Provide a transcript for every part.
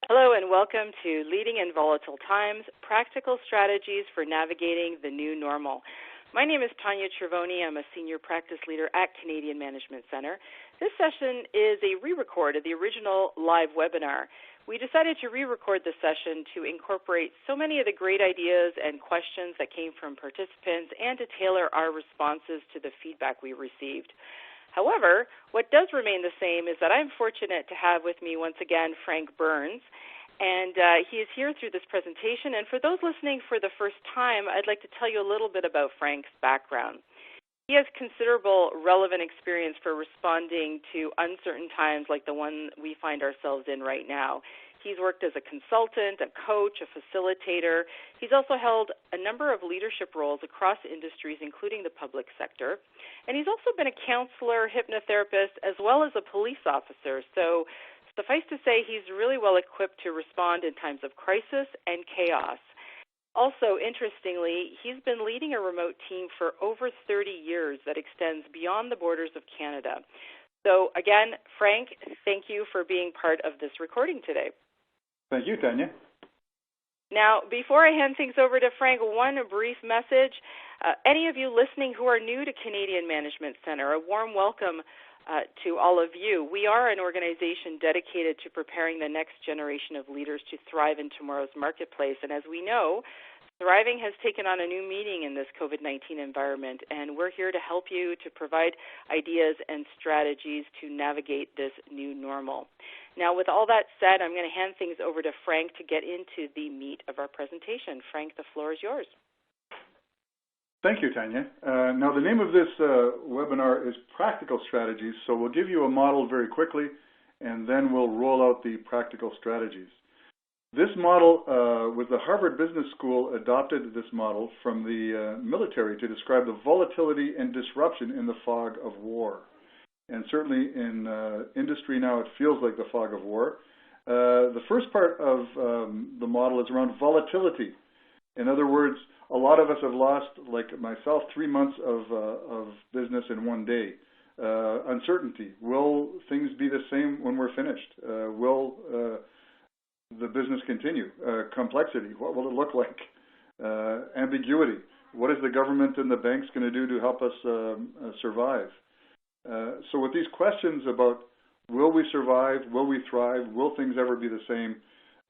Hello and welcome to Leading in Volatile Times, Practical Strategies for Navigating the New Normal. My name is Tanya Cervoni. I'm a Senior Practice Leader at Canadian Management Center. This session is a re-record of the original live webinar. We decided to re-record the session to incorporate so many of the great ideas and questions that came from participants and to tailor our responses to the feedback we received. However, what does remain the same is that I'm fortunate to have with me once again Frank Burns, and he is here through this presentation. And for those listening for the first time, I'd like to tell you a little bit about Frank's background. He has considerable relevant experience for responding to uncertain times like the one we find ourselves in right now. He's worked as a consultant, a coach, a facilitator. He's also held a number of leadership roles across industries, including the public sector. And he's also been a counselor, hypnotherapist, as well as a police officer. So suffice to say, he's really well equipped to respond in times of crisis and chaos. Also, interestingly, he's been leading a remote team for over 30 years that extends beyond the borders of Canada. So again, Frank, thank you for being part of this recording today. Thank you, Tanya. Now, before I hand things over to Frank, one brief message. Any of you listening who are new to Canadian Management Center, a warm welcome to all of you. We are an organization dedicated to preparing the next generation of leaders to thrive in tomorrow's marketplace. And as we know, thriving has taken on a new meaning in this COVID-19 environment, and we're here to help you to provide ideas and strategies to navigate this new normal. Now, with all that said, I'm going to hand things over to Frank to get into the meat of our presentation. Frank, the floor is yours. Thank you, Tanya. Now, the name of this webinar is Practical Strategies, so we'll give you a model very quickly, and then we'll roll out the practical strategies. This model was the Harvard Business School adopted this model from the military to describe the volatility and disruption in the fog of war. And certainly in industry now, it feels like the fog of war. The first part of the model is around volatility. In other words, a lot of us have lost, like myself, 3 months of business in one day. Uncertainty. Will things be the same when we're finished? Will the business continue? Complexity. What will it look like? Ambiguity. What is the government and the banks going to do to help us survive? So with these questions about will we survive, will we thrive, will things ever be the same,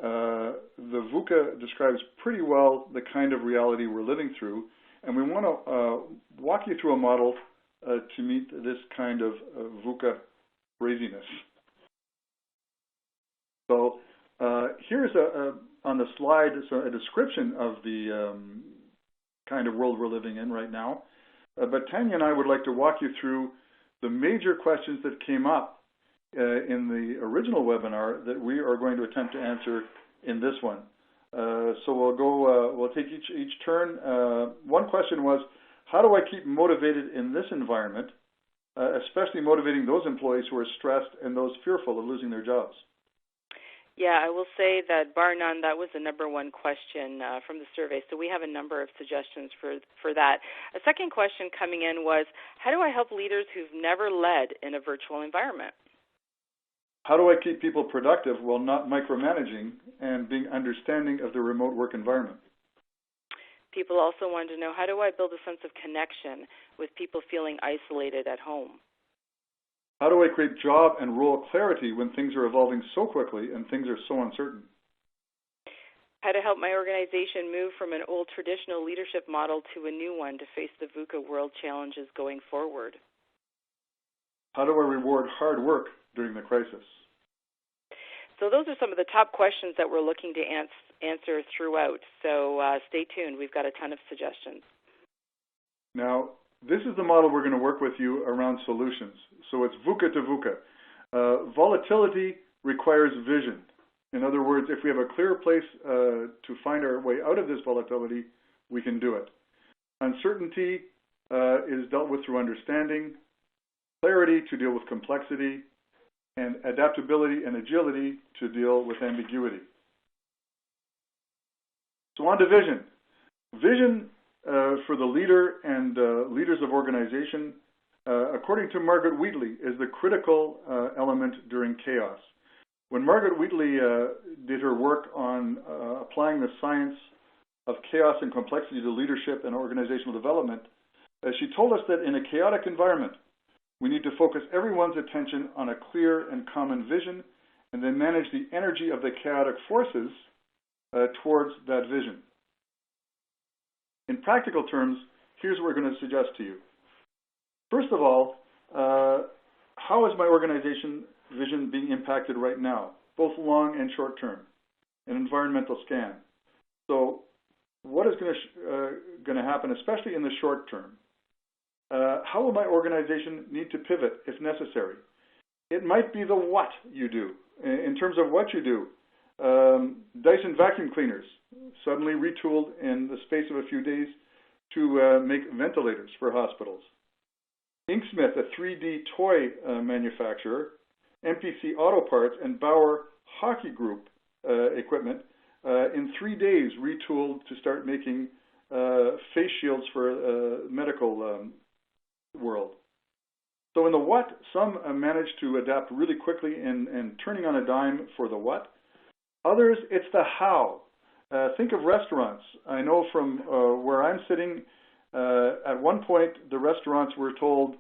the VUCA describes pretty well the kind of reality we're living through, and we want to walk you through a model to meet this kind of VUCA craziness. So here's on the slide a description of the kind of world we're living in right now, but Tanya and I would like to walk you through the major questions that came up in the original webinar that we are going to attempt to answer in this one. So we'll take each turn. One question was, how do I keep motivated in this environment, especially motivating those employees who are stressed and those fearful of losing their jobs? Yeah, I will say that bar none, that was the number one question from the survey. So we have a number of suggestions for that. A second question coming in was, how do I help leaders who've never led in a virtual environment? How do I keep people productive while not micromanaging and being understanding of the remote work environment? People also wanted to know, how do I build a sense of connection with people feeling isolated at home? How do I create job and role clarity when things are evolving so quickly and things are so uncertain? How to help my organization move from an old traditional leadership model to a new one to face the VUCA world challenges going forward? How do I reward hard work during the crisis? So those are some of the top questions that we're looking to answer throughout. So stay tuned. We've got a ton of suggestions. Now, this is the model we're going to work with you around solutions. So it's VUCA to VUCA. Volatility requires vision. In other words, if we have a clear place to find our way out of this volatility, we can do it. Uncertainty is dealt with through understanding, clarity to deal with complexity, and adaptability and agility to deal with ambiguity. So on to vision. Vision for the leader and leaders of organization, according to Margaret Wheatley, is the critical element during chaos. When Margaret Wheatley did her work on applying the science of chaos and complexity to leadership and organizational development, she told us that in a chaotic environment, we need to focus everyone's attention on a clear and common vision and then manage the energy of the chaotic forces towards that vision. In practical terms, here's what we're going to suggest to you. First of all, how is my organization vision being impacted right now, both long and short term? An environmental scan. So what is going to happen, especially in the short term? How will my organization need to pivot if necessary? It might be the what you do. In terms of what you do, Dyson vacuum cleaners suddenly retooled in the space of a few days to make ventilators for hospitals. Inksmith, a 3D toy manufacturer, MPC Auto Parts, and Bauer Hockey Group equipment in 3 days retooled to start making face shields for medical world. So in the what, some managed to adapt really quickly in turning on a dime for the what. Others, it's the how. Think of restaurants. I know from where I'm sitting, at one point the restaurants were told,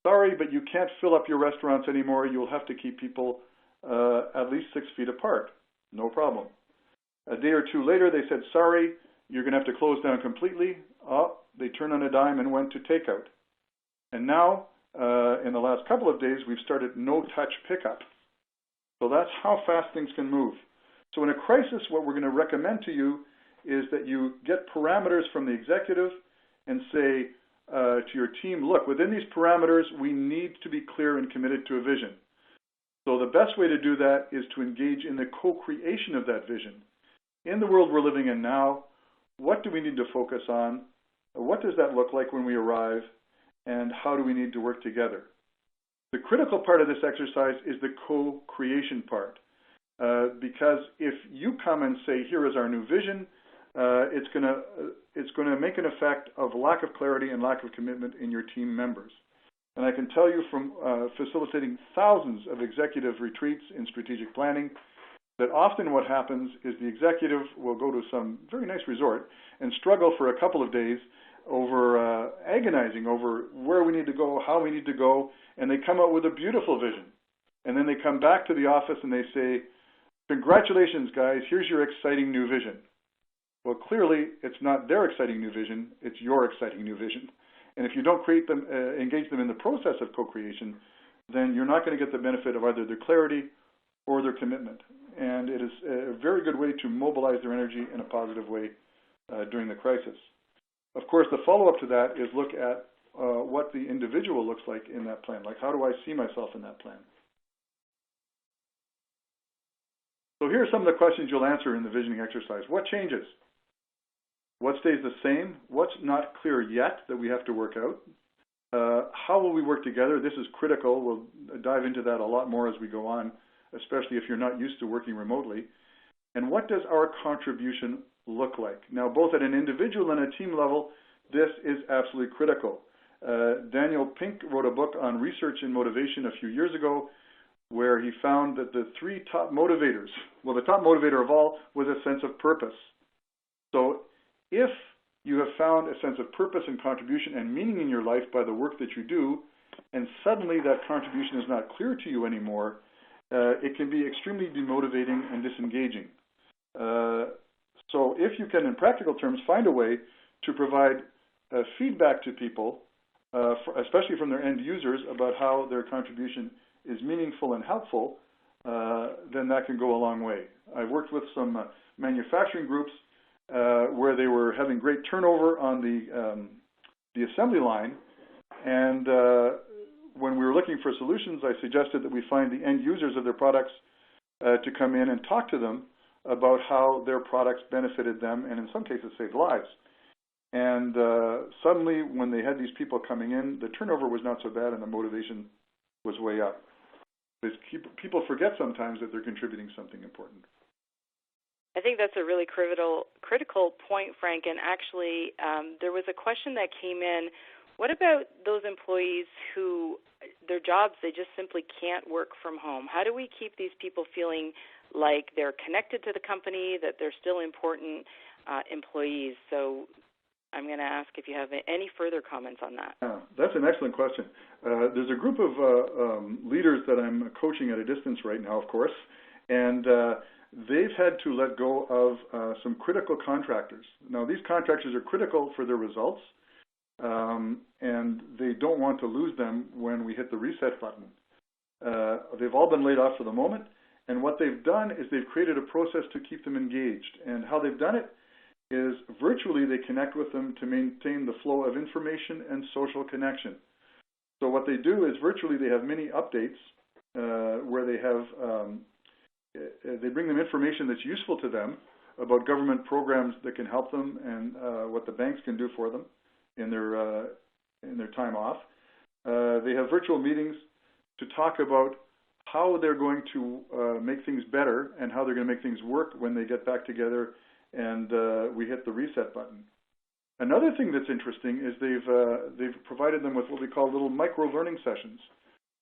sorry, but you can't fill up your restaurants anymore. You'll have to keep people at least 6 feet apart. No problem. A day or two later, they said, sorry, you're going to have to close down completely. Oh, they turned on a dime and went to takeout. And now, in the last couple of days, we've started no-touch pickup. So that's how fast things can move. So in a crisis, what we're going to recommend to you is that you get parameters from the executive and say to your team, look, within these parameters, we need to be clear and committed to a vision. So the best way to do that is to engage in the co-creation of that vision. In the world we're living in now, what do we need to focus on? What does that look like when we arrive? And how do we need to work together? The critical part of this exercise is the co-creation part. Because if you come and say, here is our new vision, it's going to make an effect of lack of clarity and lack of commitment in your team members. And I can tell you from facilitating thousands of executive retreats in strategic planning that often what happens is the executive will go to some very nice resort and struggle for a couple of days over agonizing over where we need to go, how we need to go, and they come out with a beautiful vision. And then they come back to the office and they say, congratulations, guys, here's your exciting new vision. Well, clearly, it's not their exciting new vision, it's your exciting new vision. And if you don't create them, engage them in the process of co-creation, then you're not going to get the benefit of either their clarity or their commitment. And it is a very good way to mobilize their energy in a positive way during the crisis. Of course, the follow-up to that is look at what the individual looks like in that plan. Like, how do I see myself in that plan? So here are some of the questions you'll answer in the visioning exercise. What changes? What stays the same? What's not clear yet that we have to work out? How will we work together? This is critical. We'll dive into that a lot more as we go on, especially if you're not used to working remotely. And what does our contribution look like? Now, both at an individual and a team level, this is absolutely critical. Daniel Pink wrote a book on research and motivation a few years ago where he found that the 3 top motivators, well, the top motivator of all was a sense of purpose. So if you have found a sense of purpose and contribution and meaning in your life by the work that you do, and suddenly that contribution is not clear to you anymore, it can be extremely demotivating and disengaging. So if you can, in practical terms, find a way to provide feedback to people, especially from their end users, about how their contribution is meaningful and helpful, then that can go a long way. I've worked with some manufacturing groups where they were having great turnover on the assembly line, and when we were looking for solutions, I suggested that we find the end users of their products to come in and talk to them about how their products benefited them and in some cases saved lives. And suddenly when they had these people coming in, the turnover was not so bad and the motivation was way up. Because people forget sometimes that they're contributing something important. I think that's a really critical point, Frank. And actually, there was a question that came in What about those employees who their jobs, they just simply can't work from home? How do we keep these people feeling like they're connected to the company, that they're still important employees? So I'm going to ask if you have any further comments on that. Yeah, that's an excellent question. There's a group of leaders that I'm coaching at a distance right now, of course, and they've had to let go of some critical contractors. Now, these contractors are critical for their results, and they don't want to lose them when we hit the reset button. They've all been laid off for the moment, and what they've done is they've created a process to keep them engaged. And how they've done it is virtually they connect with them to maintain the flow of information and social connection. So what they do is virtually they have mini updates where they have they bring them information that's useful to them about government programs that can help them and what the banks can do for them in their time off. They have virtual meetings to talk about how they're going to make things better and how they're going to make things work when they get back together and we hit the reset button. Another thing that's interesting is they've provided them with what we call little micro-learning sessions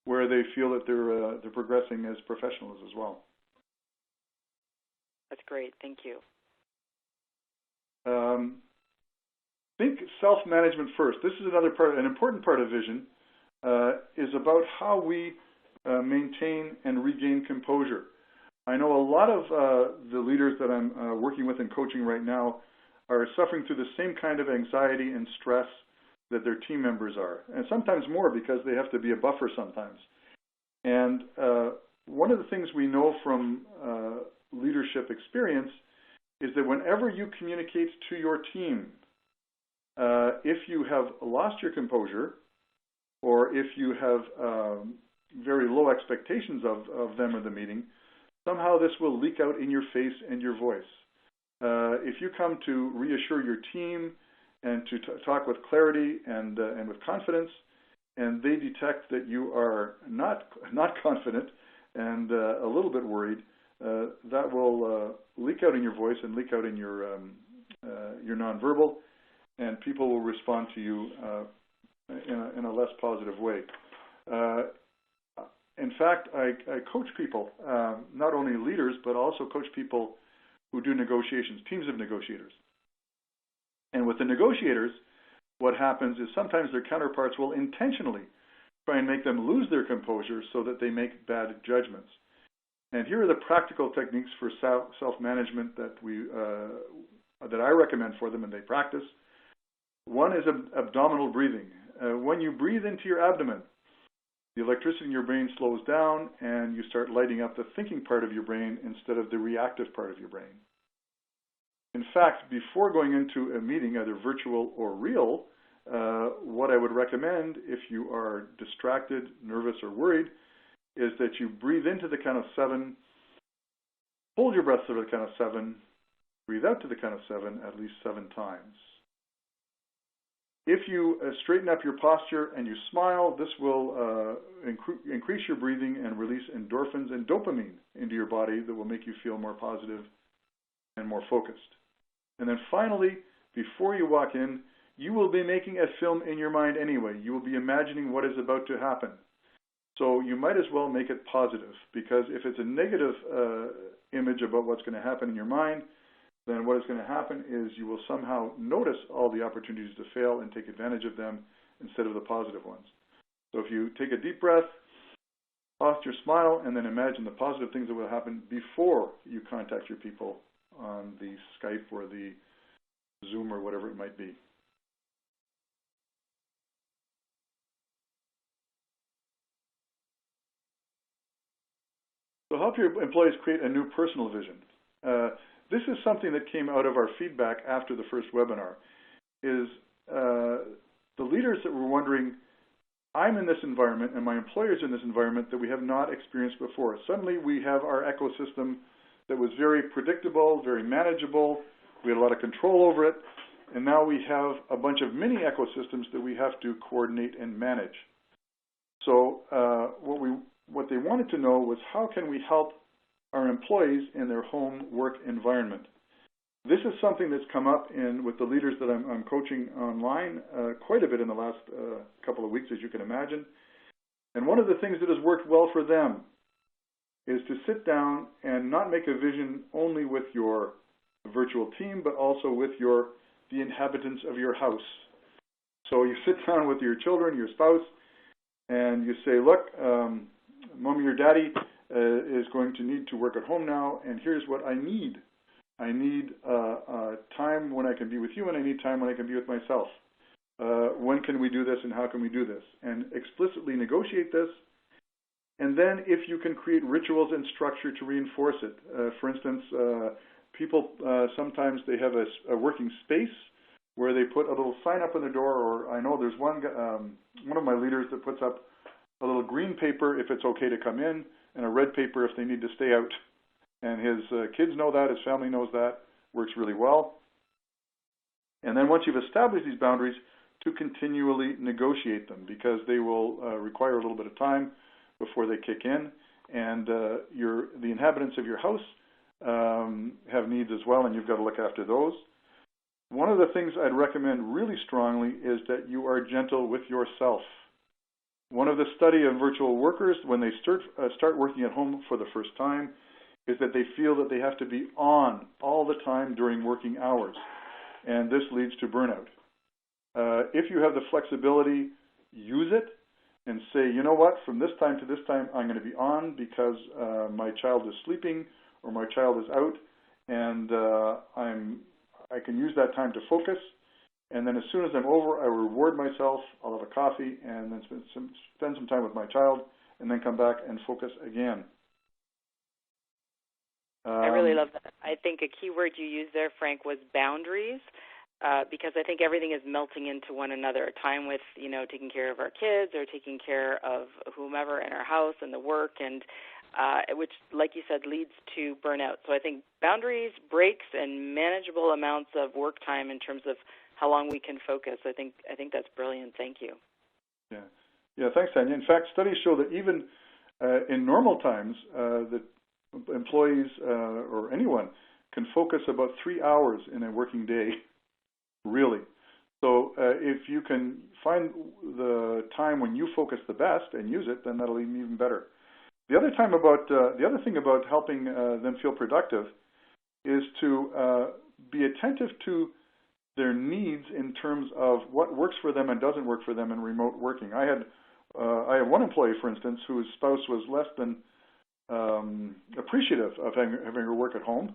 where they feel that they're progressing as professionals as well. That's great. Thank you. Think self-management first. This is another part, an important part of vision, is about how we maintain and regain composure. I know a lot of the leaders that I'm working with and coaching right now are suffering through the same kind of anxiety and stress that their team members are, and sometimes more because they have to be a buffer sometimes. And one of the things we know from leadership experience is that whenever you communicate to your team, if you have lost your composure or if you have very low expectations of them or the meeting, somehow this will leak out in your face and your voice. If you come to reassure your team and to talk with clarity and with confidence, and they detect that you are not confident and a little bit worried, that will leak out in your voice and leak out in your nonverbal, and people will respond to you in a less positive way. In fact, I coach people, not only leaders, but also coach people who do negotiations, teams of negotiators. And with the negotiators, what happens is sometimes their counterparts will intentionally try and make them lose their composure so that they make bad judgments. And here are the practical techniques for self-management that I recommend for them and they practice. One is abdominal breathing. When you breathe into your abdomen, the electricity in your brain slows down and you start lighting up the thinking part of your brain instead of the reactive part of your brain. In fact, before going into a meeting, either virtual or real, what I would recommend if you are distracted, nervous, or worried is that you breathe into the count of 7, hold your breath to the count of 7, breathe out to the count of 7 at least 7 times. If you straighten up your posture and you smile, this will increase your breathing and release endorphins and dopamine into your body that will make you feel more positive and more focused. And then finally, before you walk in, you will be making a film in your mind anyway. You will be imagining what is about to happen. So you might as well make it positive, because if it's a negative image about what's going to happen in your mind, then what is going to happen is you will somehow notice all the opportunities to fail and take advantage of them instead of the positive ones. So if you take a deep breath, posture, smile, and then imagine the positive things that will happen before you contact your people on the Skype or the Zoom or whatever it might be. So help your employees create a new personal vision. This is something that came out of our feedback after the first webinar, is the leaders that were wondering, I'm in this environment and my employer's in this environment that we have not experienced before. Suddenly we have our ecosystem that was very predictable, very manageable, we had a lot of control over it, and now we have a bunch of mini ecosystems that we have to coordinate and manage. So what they wanted to know was, how can we help our employees in their home work environment? This is something that's come up with the leaders that I'm coaching online quite a bit in the last couple of weeks, as you can imagine. And one of the things that has worked well for them is to sit down and not make a vision only with your virtual team, but also with the inhabitants of your house. So you sit down with your children, your spouse, and you say, look, Mommy or Daddy is going to need to work at home now, and here's what I need. I need time when I can be with you, and I need time when I can be with myself. When can we do this, and how can we do this? And explicitly negotiate this. And then if you can create rituals and structure to reinforce it. For instance, people sometimes they have a working space where they put a little sign up on the door, or I know there's one of my leaders that puts up a little green paper if it's okay to come in, and a red paper if they need to stay out. And his kids know that, his family knows that, works really well. And then once you've established these boundaries, to continually negotiate them, because they will require a little bit of time before they kick in. And the inhabitants of your house have needs as well, and you've got to look after those. One of the things I'd recommend really strongly is that you are gentle with yourself. One of the study of virtual workers, when they start working at home for the first time, is that they feel that they have to be on all the time during working hours, and this leads to burnout. If you have the flexibility, use it and say, you know what, from this time to this time, I'm going to be on because my child is sleeping or my child is out, and I can use that time to focus. And then as soon as I'm over, I reward myself. I'll have a coffee and then spend some time with my child, and then come back and focus again. I really love that. I think a key word you used there, Frank, was boundaries, because I think everything is melting into one another. A time with, taking care of our kids or taking care of whomever in our house and the work, and which, like you said, leads to burnout. So I think boundaries, breaks, and manageable amounts of work time in terms of how long we can focus. I think that's brilliant. Thank you. Yeah. Thanks, Tanya. In fact, studies show that even in normal times, that employees or anyone can focus about 3 hours in a working day, really. So if you can find the time when you focus the best and use it, then that'll be even better. The other thing about helping them feel productive is to be attentive to their needs in terms of what works for them and doesn't work for them in remote working. I have one employee, for instance, whose spouse was less than appreciative of having her work at home,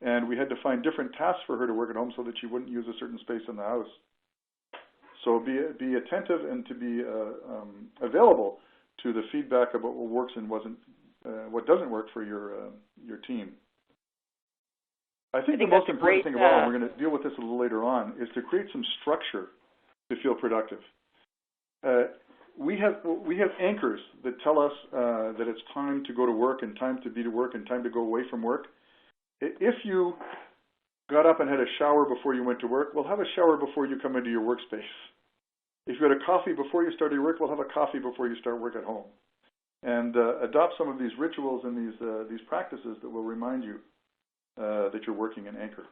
and we had to find different tasks for her to work at home so that she wouldn't use a certain space in the house. So be attentive and to be available to the feedback about what works and what doesn't work for your team. I think the most important thing of all, and we're going to deal with this a little later on, is to create some structure to feel productive. We have anchors that tell us that it's time to go to work and time to be to work and time to go away from work. If you got up and had a shower before you went to work, well, have a shower before you come into your workspace. If you had a coffee before you start your work, well, have a coffee before you start work at home. And adopt some of these rituals and these practices that will remind you that you're working an anchor.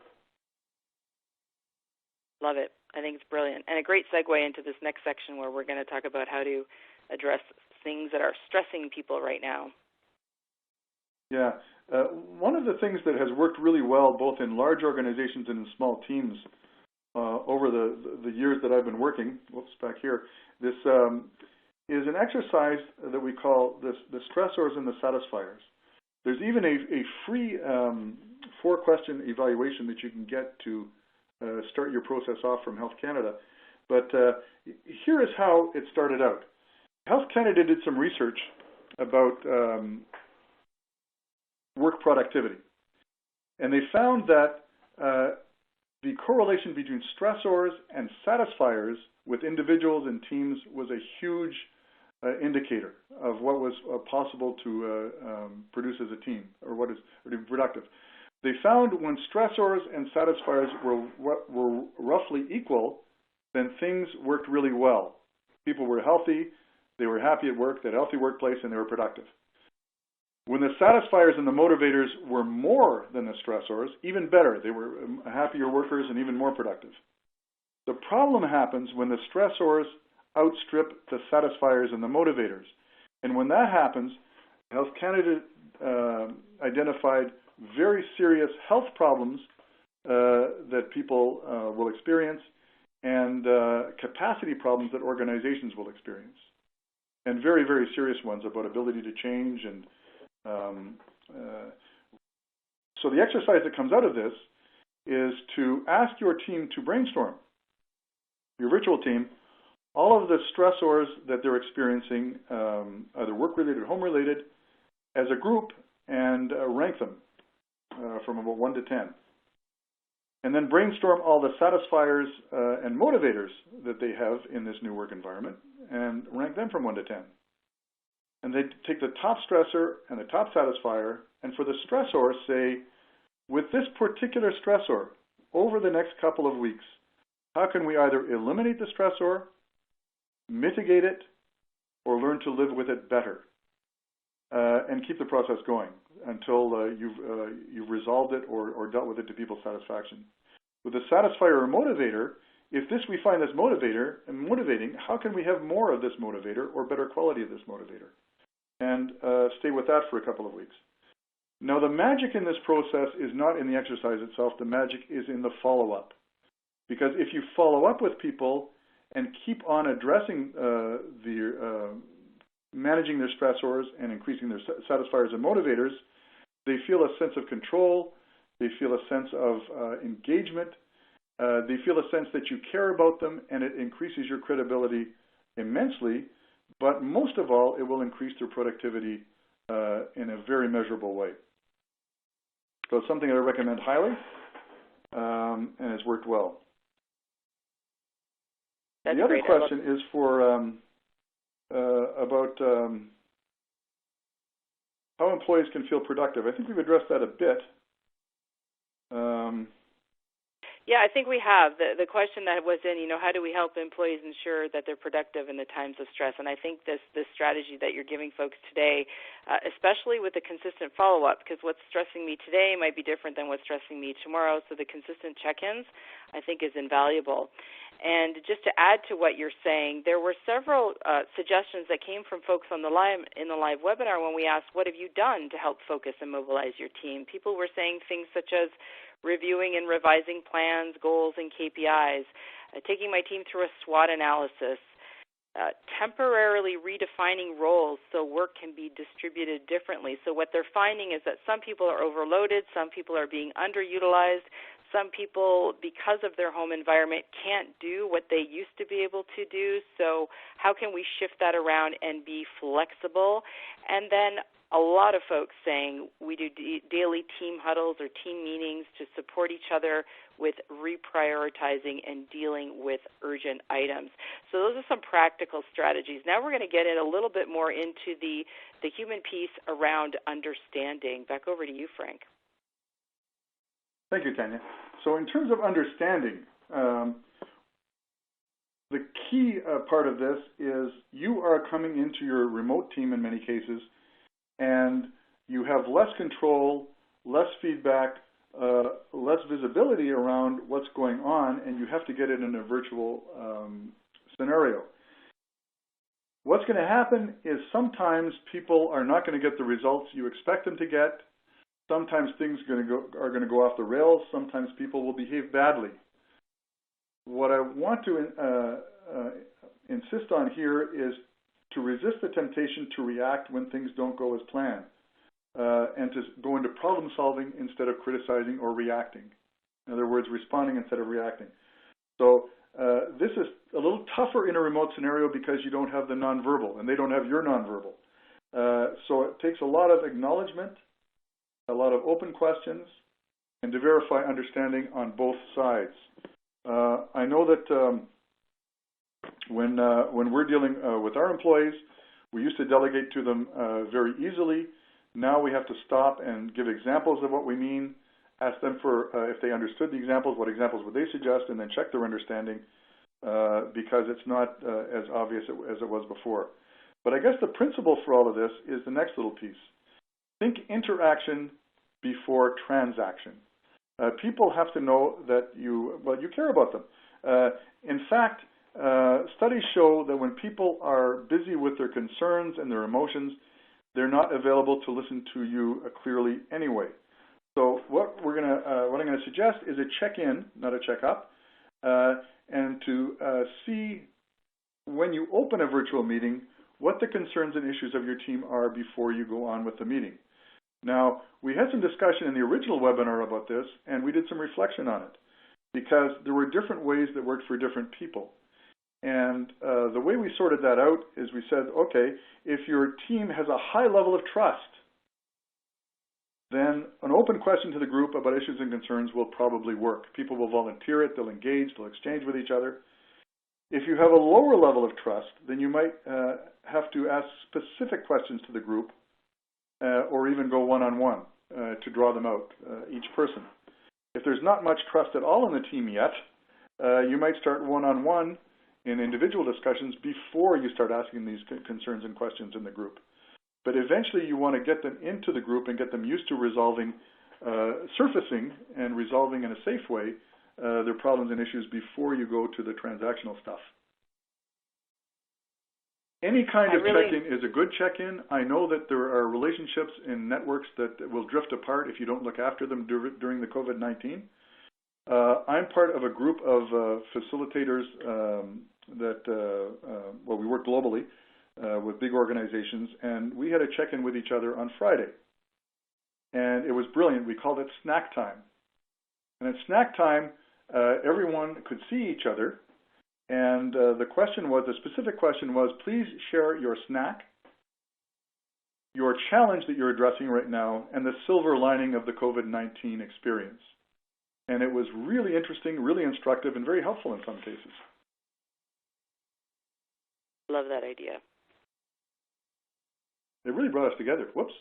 Love it. I think it's brilliant. And a great segue into this next section where we're going to talk about how to address things that are stressing people right now. Yeah. One of the things that has worked really well, both in large organizations and in small teams, over the years that I've been working, back here, this is an exercise that we call the stressors and the satisfiers. There's even a free 4-question evaluation that you can get to start your process off from Health Canada. But here is how it started out. Health Canada did some research about work productivity. And they found that the correlation between stressors and satisfiers with individuals and teams was a huge indicator of what was possible to produce as a team or to be productive. They found when stressors and satisfiers were roughly equal, then things worked really well. People were healthy, they were happy at work, they had a healthy workplace, and they were productive. When the satisfiers and the motivators were more than the stressors, even better. They were happier workers and even more productive. The problem happens when the stressors outstrip the satisfiers and the motivators. And when that happens, Health Canada identified very serious health problems that people will experience and capacity problems that organizations will experience. And very, very serious ones about ability to change. And so the exercise that comes out of this is to ask your team to brainstorm, your virtual team, all of the stressors that they're experiencing, either work-related or home-related, as a group, and rank them from about 1 to 10. And then brainstorm all the satisfiers and motivators that they have in this new work environment and rank them from 1 to 10. And they take the top stressor and the top satisfier, and for the stressor, say, with this particular stressor, over the next couple of weeks, how can we either eliminate the stressor, mitigate it, or learn to live with it better, and keep the process going until you've resolved it or dealt with it to people's satisfaction. With the satisfier or motivator, if this we find this motivator and motivating, how can we have more of this motivator or better quality of this motivator? And stay with that for a couple of weeks. Now, the magic in this process is not in the exercise itself. The magic is in the follow-up. Because if you follow up with people and keep on addressing managing their stressors and increasing their satisfiers and motivators, they feel a sense of control, they feel a sense of engagement, they feel a sense that you care about them, and it increases your credibility immensely, but most of all, it will increase their productivity in a very measurable way. So it's something that I recommend highly, and it's worked well. That's the other great. question is for about how employees can feel productive. I think we've addressed that a bit. Yeah, I think we have. The question that was in, how do we help employees ensure that they're productive in the times of stress? And I think this strategy that you're giving folks today, especially with the consistent follow-up, because what's stressing me today might be different than what's stressing me tomorrow, so the consistent check-ins, I think, is invaluable. And just to add to what you're saying, there were several suggestions that came from folks in the live webinar when we asked, what have you done to help focus and mobilize your team? People were saying things such as reviewing and revising plans, goals, and KPIs, taking my team through a SWOT analysis, temporarily redefining roles so work can be distributed differently. So what they're finding is that some people are overloaded, some people are being underutilized, some people, because of their home environment, can't do what they used to be able to do. So how can we shift that around and be flexible? And then a lot of folks saying we do daily team huddles or team meetings to support each other with reprioritizing and dealing with urgent items. So those are some practical strategies. Now we're going to get in a little bit more into the human piece around understanding. Back over to you, Frank. Thank you, Tanya. So in terms of understanding, the key part of this is you are coming into your remote team in many cases, and you have less control, less feedback, less visibility around what's going on, and you have to get it in a virtual scenario. What's going to happen is sometimes people are not going to get the results you expect them to get. Sometimes things are going to go off the rails. Sometimes people will behave badly. What I want to insist on here is to resist the temptation to react when things don't go as planned, and to go into problem solving instead of criticizing or reacting. In other words, responding instead of reacting. So this is a little tougher in a remote scenario because you don't have the nonverbal, and they don't have your nonverbal. So it takes a lot of acknowledgement, a lot of open questions, and to verify understanding on both sides. I know that when we're dealing with our employees, we used to delegate to them very easily. Now we have to stop and give examples of what we mean, ask them for if they understood the examples, what examples would they suggest, and then check their understanding because it's not as obvious as it was before. But I guess the principle for all of this is the next little piece. think interaction before transaction. People have to know that you care about them. In fact, studies show that when people are busy with their concerns and their emotions, they're not available to listen to you clearly anyway. So what I'm going to suggest is a check-in, not a check-up, and to see when you open a virtual meeting what the concerns and issues of your team are before you go on with the meeting. Now, we had some discussion in the original webinar about this, and we did some reflection on it, because there were different ways that worked for different people. And the way we sorted that out is we said, okay, if your team has a high level of trust, then an open question to the group about issues and concerns will probably work. People will volunteer it, they'll engage, they'll exchange with each other. If you have a lower level of trust, then you might have to ask specific questions to the group or even go one-on-one to draw them out, each person. If there's not much trust at all in the team yet, you might start one-on-one in individual discussions before you start asking these concerns and questions in the group. But eventually you want to get them into the group and get them used to resolving, surfacing and resolving in a safe way their problems and issues before you go to the transactional stuff. Any kind of check-in is a good check-in. I know that there are relationships in networks that will drift apart if you don't look after them during the COVID-19. I'm part of a group of facilitators we work globally with big organizations, and we had a check-in with each other on Friday. And it was brilliant. We called it snack time. And at snack time, everyone could see each other. And the specific question was, please share your snack, your challenge that you're addressing right now, and the silver lining of the COVID-19 experience. And it was really interesting, really instructive, and very helpful in some cases. Love that idea. It really brought us together. Whoops.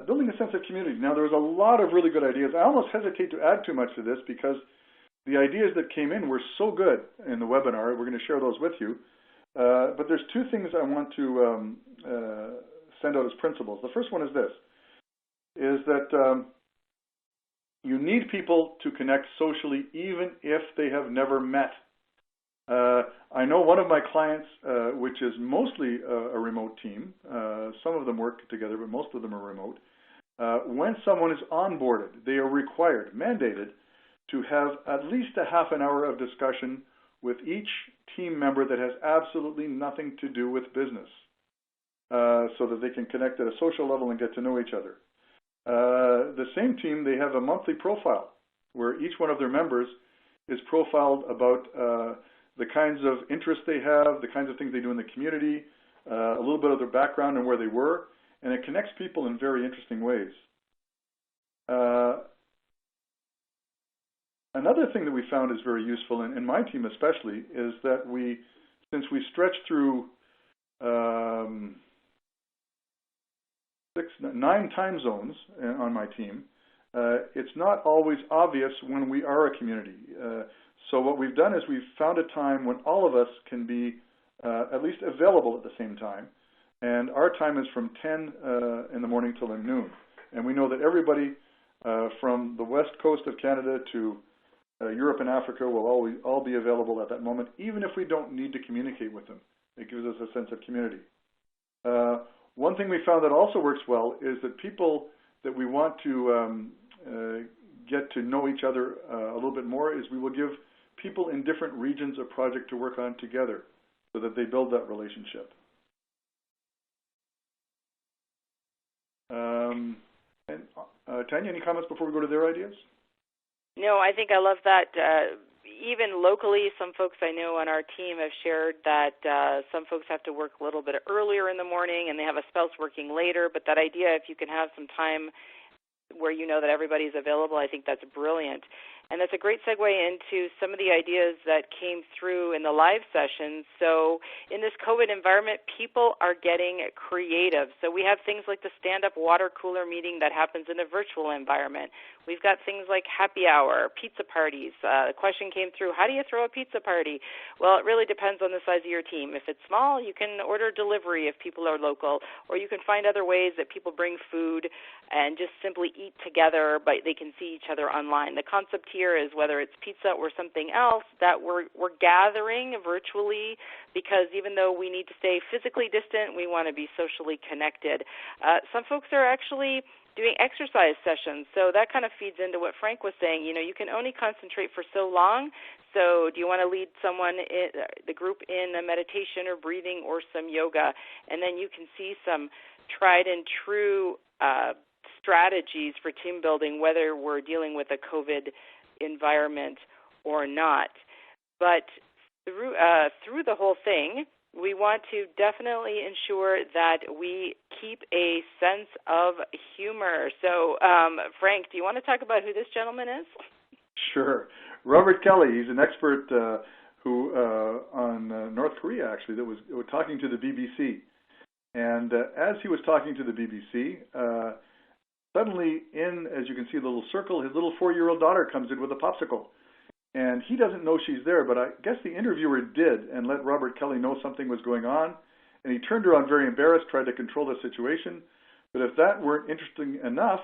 Building a sense of community. Now, there was a lot of really good ideas. I almost hesitate to add too much to this because the ideas that came in were so good in the webinar. We're going to share those with you. But there's two things I want to send out as principles. The first one is this, is that you need people to connect socially even if they have never met. I know one of my clients, which is mostly a remote team, some of them work together, but most of them are remote. When someone is onboarded, they are required, mandated, to have at least a half an hour of discussion with each team member that has absolutely nothing to do with business, so that they can connect at a social level and get to know each other. The same team, they have a monthly profile where each one of their members is profiled about the kinds of interests they have, the kinds of things they do in the community, a little bit of their background and where they were, and it connects people in very interesting ways. Another thing that we found is very useful, in my team especially, is that since we stretch through 9 time zones on my team, it's not always obvious when we are a community. So what we've done is we've found a time when all of us can be at least available at the same time. And our time is from 10 in the morning till noon. And we know that everybody from the west coast of Canada to Europe and Africa will always all be available at that moment, even if we don't need to communicate with them. It gives us a sense of community. One thing we found that also works well is that people that we want to get to know each other a little bit more is we will give people in different regions a project to work on together so that they build that relationship. Tanya, any comments before we go to their ideas? No, I think I love that. Even locally, some folks I know on our team have shared that some folks have to work a little bit earlier in the morning and they have a spouse working later, but that idea, if you can have some time where you know that everybody's available, I think that's brilliant. And that's a great segue into some of the ideas that came through in the live sessions. So in this COVID environment, people are getting creative. So we have things like the stand-up water cooler meeting that happens in a virtual environment. We've got things like happy hour, pizza parties. The question came through, how do you throw a pizza party? Well, it really depends on the size of your team. If it's small, you can order delivery if people are local, or you can find other ways that people bring food and just simply eat together, but they can see each other online. The concept here is whether it's pizza or something else, that we're gathering virtually, because even though we need to stay physically distant, we want to be socially connected. Some folks are actually doing exercise sessions, so that kind of feeds into what Frank was saying. You know, you can only concentrate for so long, so do you want to lead someone, the group, in a meditation or breathing or some yoga, and then you can see some tried and true strategies for team building, whether we're dealing with a COVID environment or not. But through the whole thing, we want to definitely ensure that we keep a sense of humor. So, Frank, do you want to talk about who this gentleman is? Sure. Robert Kelly, he's an expert who on North Korea, actually, that was talking to the BBC. And as he was talking to the BBC, suddenly as you can see the little circle, his little 4-year-old daughter comes in with a popsicle. And he doesn't know she's there, but I guess the interviewer did and let Robert Kelly know something was going on. And he turned around very embarrassed, tried to control the situation. But if that weren't interesting enough,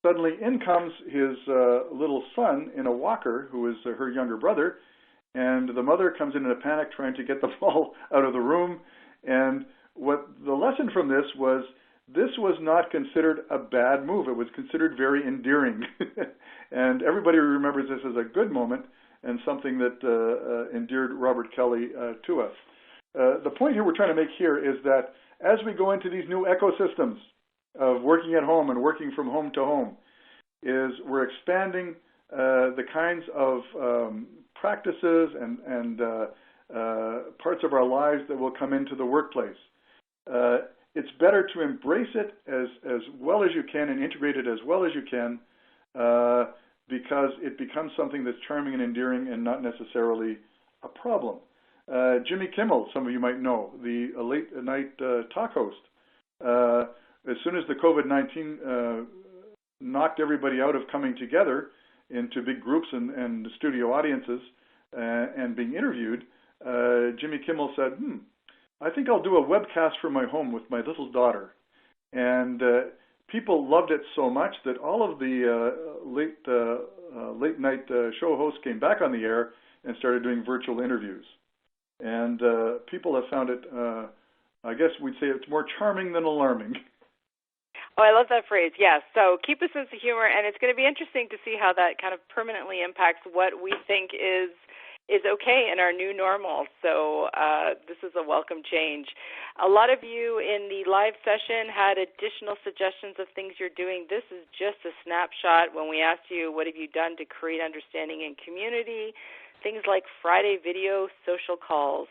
suddenly in comes his little son in a walker, who is her younger brother. And the mother comes in a panic trying to get the ball out of the room. And what the lesson from this was not considered a bad move. It was considered very endearing. And everybody remembers this as a good moment and something that endeared Robert Kelly to us. The point here we're trying to make here is that as we go into these new ecosystems of working at home and working from home to home, is we're expanding the kinds of practices and parts of our lives that will come into the workplace. It's better to embrace it as well as you can and integrate it as well as you can, because it becomes something that's charming and endearing and not necessarily a problem. Jimmy Kimmel, some of you might know, the late night talk host, as soon as the COVID-19 knocked everybody out of coming together into big groups and studio audiences and being interviewed, Jimmy Kimmel said, I think I'll do a webcast from my home with my little daughter. And people loved it so much that all of the late night show hosts came back on the air and started doing virtual interviews. And people have found it, I guess we'd say it's more charming than alarming. Oh, I love that phrase, yes. So keep a sense of humor, and it's going to be interesting to see how that kind of permanently impacts what we think is okay in our new normal. So this is a welcome change. A lot of you in the live session had additional suggestions of things you're doing. This is just a snapshot when we asked you, what have you done to create understanding and community? Things like Friday video social calls,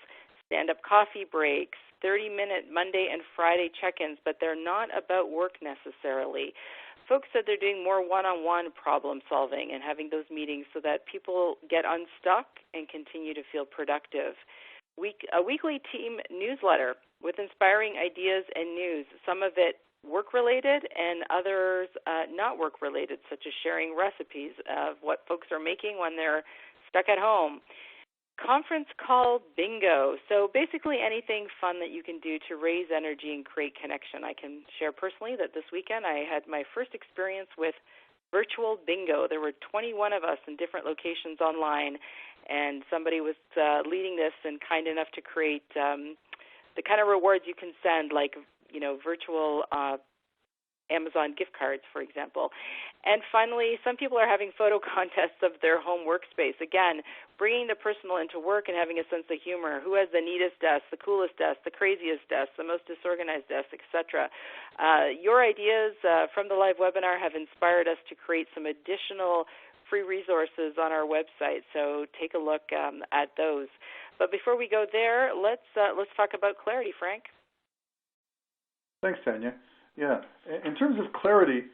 stand-up coffee breaks, 30-minute Monday and Friday check-ins, but they're not about work necessarily. Folks said they're doing more one-on-one problem solving and having those meetings so that people get unstuck and continue to feel productive. A weekly team newsletter with inspiring ideas and news, some of it work-related and others not work-related, such as sharing recipes of what folks are making when they're stuck at home. Conference call bingo. So basically anything fun that you can do to raise energy and create connection. I can share personally that this weekend I had my first experience with virtual bingo. There were 21 of us in different locations online, and somebody was leading this and kind enough to create the kind of rewards you can send, like, virtual Amazon gift cards, for example. And finally, some people are having photo contests of their home workspace. Again, bringing the personal into work and having a sense of humor. Who has the neatest desk, the coolest desk, the craziest desk, the most disorganized desk, etc. Your ideas from the live webinar have inspired us to create some additional free resources on our website, so take a look at those. But before we go there, let's talk about clarity, Frank. Thanks, Tanya. Yeah, in terms of clarity,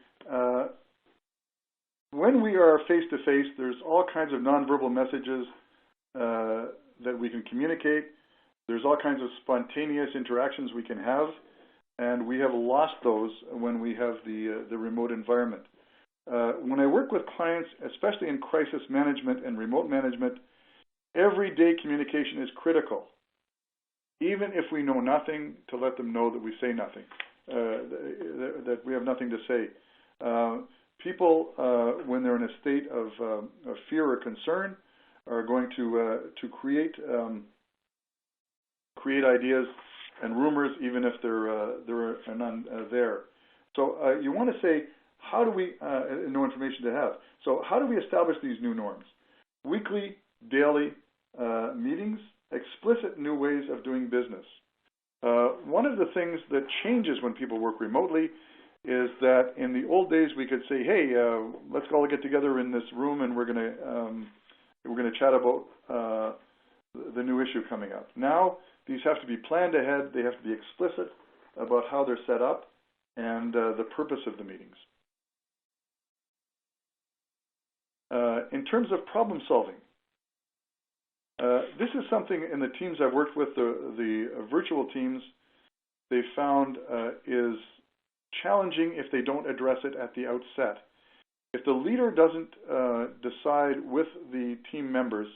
when we are face-to-face, there's all kinds of nonverbal messages that we can communicate. There's all kinds of spontaneous interactions we can have, and we have lost those when we have the remote environment. When I work with clients, especially in crisis management and remote management, everyday communication is critical. Even if we know nothing, to let them know that we say nothing, that we have nothing to say. People, when they're in a state of fear or concern, are going to create ideas and rumors, even if they're none there. So you want to say, how do we, no information to have. So how do we establish these new norms? Weekly, daily meetings, explicit new ways of doing business. One of the things that changes when people work remotely is that in the old days we could say, hey, let's all get together in this room and we're going to chat about the new issue coming up. Now these have to be planned ahead. They have to be explicit about how they're set up and the purpose of the meetings. In terms of problem solving, this is something in the teams I've worked with, the virtual teams, they found is challenging if they don't address it at the outset. If the leader doesn't decide with the team members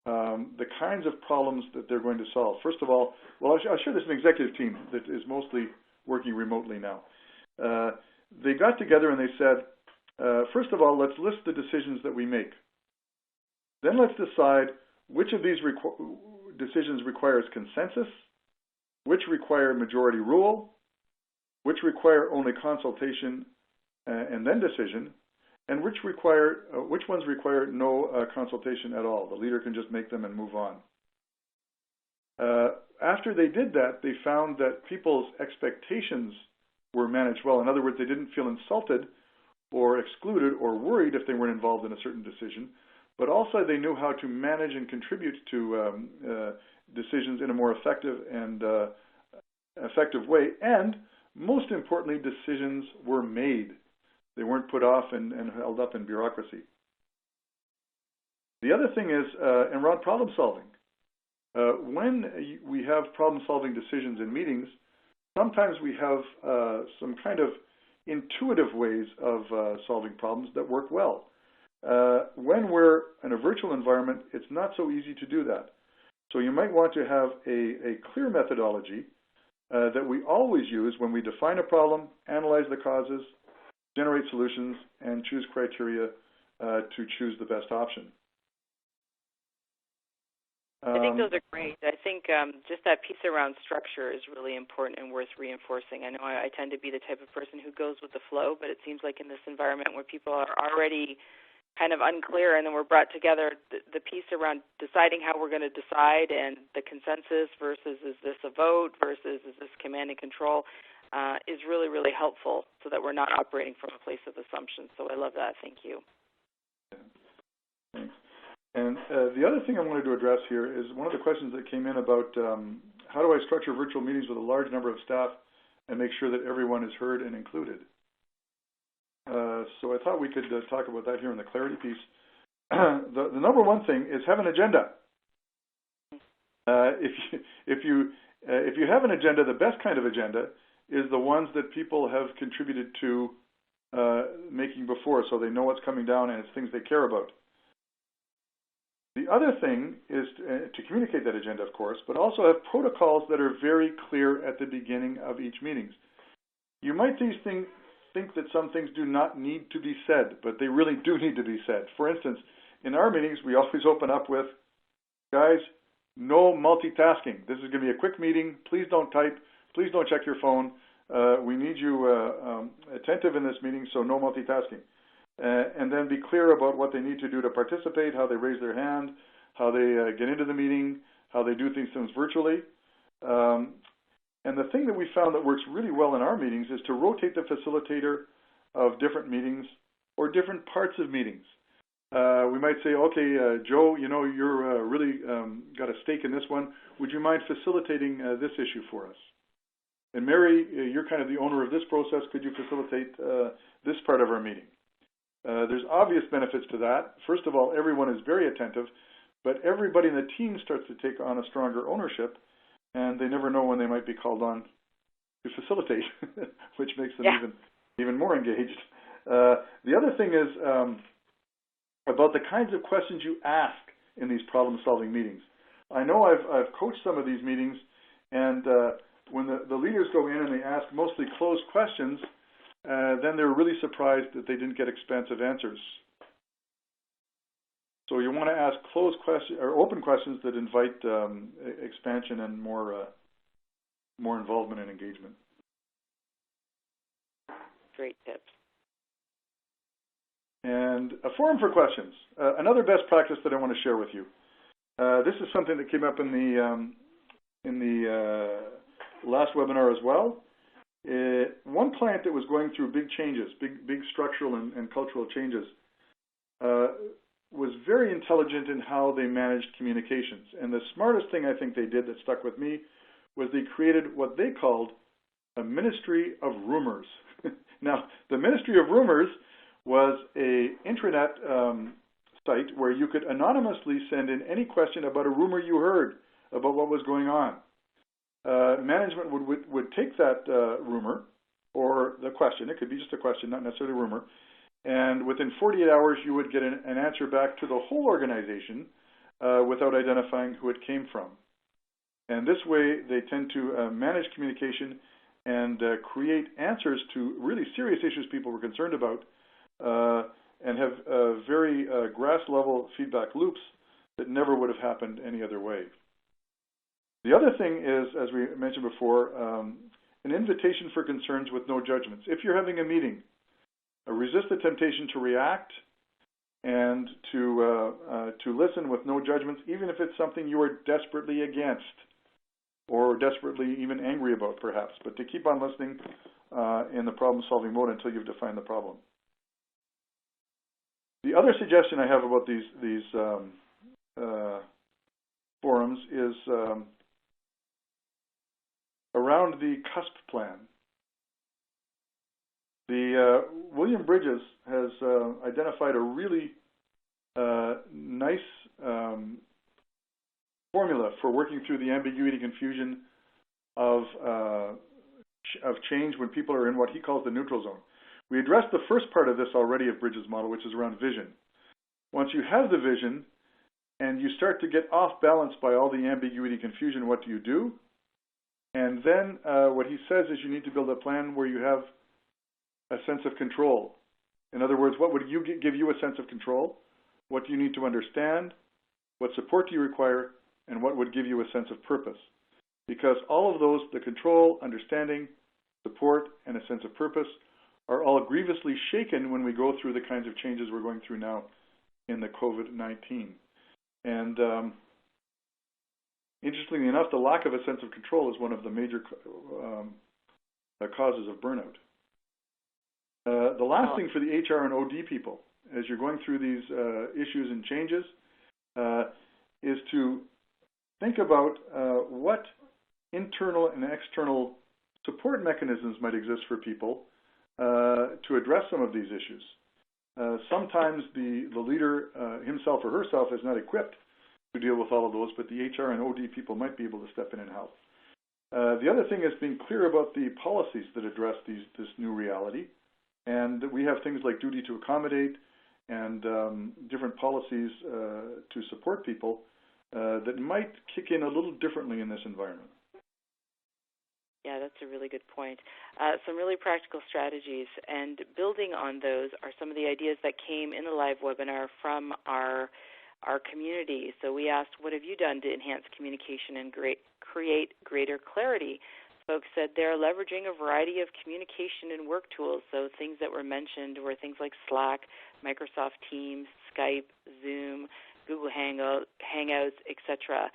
the kinds of problems that they're going to solve. First of all, well, I'll share this an executive team that is mostly working remotely now. They got together and they said, first of all, let's list the decisions that we make. Then let's decide which of these decisions requires consensus, which require majority rule, which require only consultation and then decision, and which ones require no consultation at all. The leader can just make them and move on. After they did that, they found that people's expectations were managed well. In other words, they didn't feel insulted or excluded or worried if they weren't involved in a certain decision, but also they knew how to manage and contribute to decisions in a more effective way, and most importantly, decisions were made. They weren't put off and held up in bureaucracy. The other thing is around problem solving. When we have problem solving decisions in meetings, sometimes we have some kind of intuitive ways of solving problems that work well. When we're in a virtual environment, it's not so easy to do that. So you might want to have a clear methodology that we always use when we define a problem, analyze the causes, generate solutions, and choose criteria to choose the best option. I think those are great. I think just that piece around structure is really important and worth reinforcing. I know I tend to be the type of person who goes with the flow, but it seems like in this environment where people are already kind of unclear and then we're brought together, the piece around deciding how we're going to decide and the consensus versus is this a vote versus is this command and control is really, really helpful so that we're not operating from a place of assumption. So I love that. Thank you. Thanks. And the other thing I wanted to address here is one of the questions that came in about how do I structure virtual meetings with a large number of staff and make sure that everyone is heard and included. So I thought we could talk about that here in the clarity piece. The number one thing is have an agenda. If you have an agenda, the best kind of agenda is the ones that people have contributed to making before, so they know what's coming down and it's things they care about. The other thing is to communicate that agenda, of course, but also have protocols that are very clear at the beginning of each meetings. You might think that some things do not need to be said, but they really do need to be said. For instance, in our meetings, we always open up with, guys, no multitasking. This is going to be a quick meeting. Please don't type. Please don't check your phone. We need you attentive in this meeting, so no multitasking. And then be clear about what they need to do to participate, how they raise their hand, how they get into the meeting, how they do things virtually. And the thing that we found that works really well in our meetings is to rotate the facilitator of different meetings or different parts of meetings. We might say, okay, Joe, you know, you're really got a stake in this one. Would you mind facilitating this issue for us? And Mary, you're kind of the owner of this process. Could you facilitate this part of our meeting? There's obvious benefits to that. First of all, everyone is very attentive, but everybody in the team starts to take on a stronger ownership, and they never know when they might be called on to facilitate, which makes them even more engaged. The other thing is about the kinds of questions you ask in these problem-solving meetings. I know I've coached some of these meetings, and when the leaders go in and they ask mostly closed questions, then they're really surprised that they didn't get expansive answers. So you want to ask closed questions or open questions that invite expansion and more involvement and engagement. Great tips. And a forum for questions. Another best practice that I want to share with you. This is something that came up in the last webinar as well. One client that was going through big changes, big structural and cultural changes, was very intelligent in how they managed communications. And the smartest thing I think they did that stuck with me was they created what they called a Ministry of Rumors. Now, the Ministry of Rumors was an intranet site where you could anonymously send in any question about a rumor you heard about what was going on. Management would take that rumor or the question, it could be just a question, not necessarily a rumor, and within 48 hours you would get an answer back to the whole organization without identifying who it came from. And this way they tend to manage communication and create answers to really serious issues people were concerned about and have very grass-level feedback loops that never would have happened any other way. The other thing is, as we mentioned before, an invitation for concerns with no judgments. If you're having a meeting, resist the temptation to react and to listen with no judgments, even if it's something you are desperately against or desperately even angry about, perhaps, but to keep on listening in the problem-solving mode until you've defined the problem. The other suggestion I have about these forums is around the CUSP plan. William Bridges has identified a really nice formula for working through the ambiguity confusion of change when people are in what he calls the neutral zone. We addressed the first part of this already of Bridges' model, which is around vision. Once you have the vision and you start to get off balance by all the ambiguity confusion, what do you do? And then what he says is you need to build a plan where you have a sense of control. In other words, what would give you a sense of control? What do you need to understand? What support do you require? And what would give you a sense of purpose? Because all of those, the control, understanding, support, and a sense of purpose, are all grievously shaken when we go through the kinds of changes we're going through now in the COVID-19. And interestingly enough, the lack of a sense of control is one of the major causes of burnout. The last thing for the HR and OD people, as you're going through these issues and changes, is to think about what internal and external support mechanisms might exist for people to address some of these issues. Sometimes the leader himself or herself is not equipped to deal with all of those, but the HR and OD people might be able to step in and help. The other thing is being clear about the policies that address this new reality. And we have things like duty to accommodate and different policies to support people that might kick in a little differently in this environment. Yeah, that's a really good point. Some really practical strategies, and building on those are some of the ideas that came in the live webinar from our community. So we asked, what have you done to enhance communication and create greater clarity? Folks said they're leveraging a variety of communication and work tools. So things that were mentioned were things like Slack, Microsoft Teams, Skype, Zoom, Google Hangouts, etc.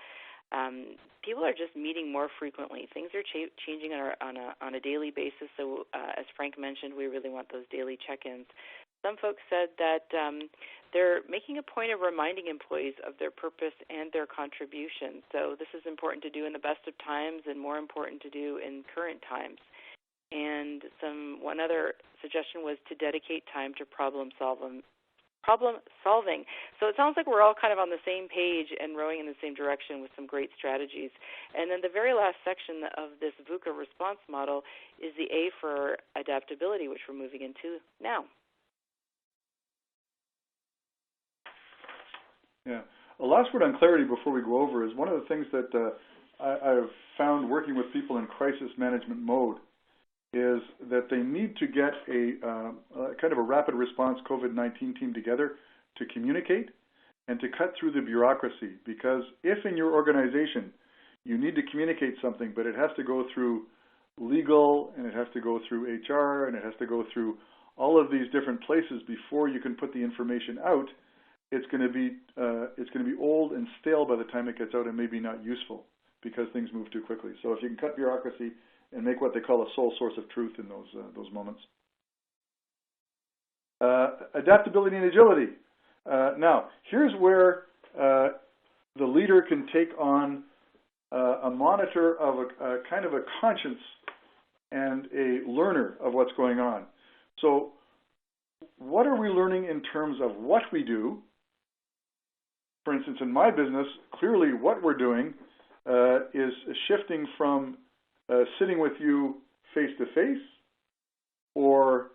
People are just meeting more frequently. Things are changing on a daily basis. So as Frank mentioned, we really want those daily check-ins. Some folks said that they're making a point of reminding employees of their purpose and their contribution. So this is important to do in the best of times and more important to do in current times. And one other suggestion was to dedicate time to problem solving. So it sounds like we're all kind of on the same page and rowing in the same direction with some great strategies. And then the very last section of this VUCA response model is the A for adaptability, which we're moving into now. Yeah. A last word on clarity before we go over is one of the things that I've found working with people in crisis management mode is that they need to get a kind of a rapid response COVID-19 team together to communicate and to cut through the bureaucracy. Because if in your organization you need to communicate something, but it has to go through legal and it has to go through HR and it has to go through all of these different places before you can put the information out, it's going to be old and stale by the time it gets out and maybe not useful because things move too quickly. So if you can cut bureaucracy and make what they call a sole source of truth in those moments. Adaptability and agility. Now, here's where the leader can take on a monitor of a kind of a conscience and a learner of what's going on. So what are we learning in terms of what we do? For instance, in my business, clearly what we're doing is shifting from sitting with you face-to-face or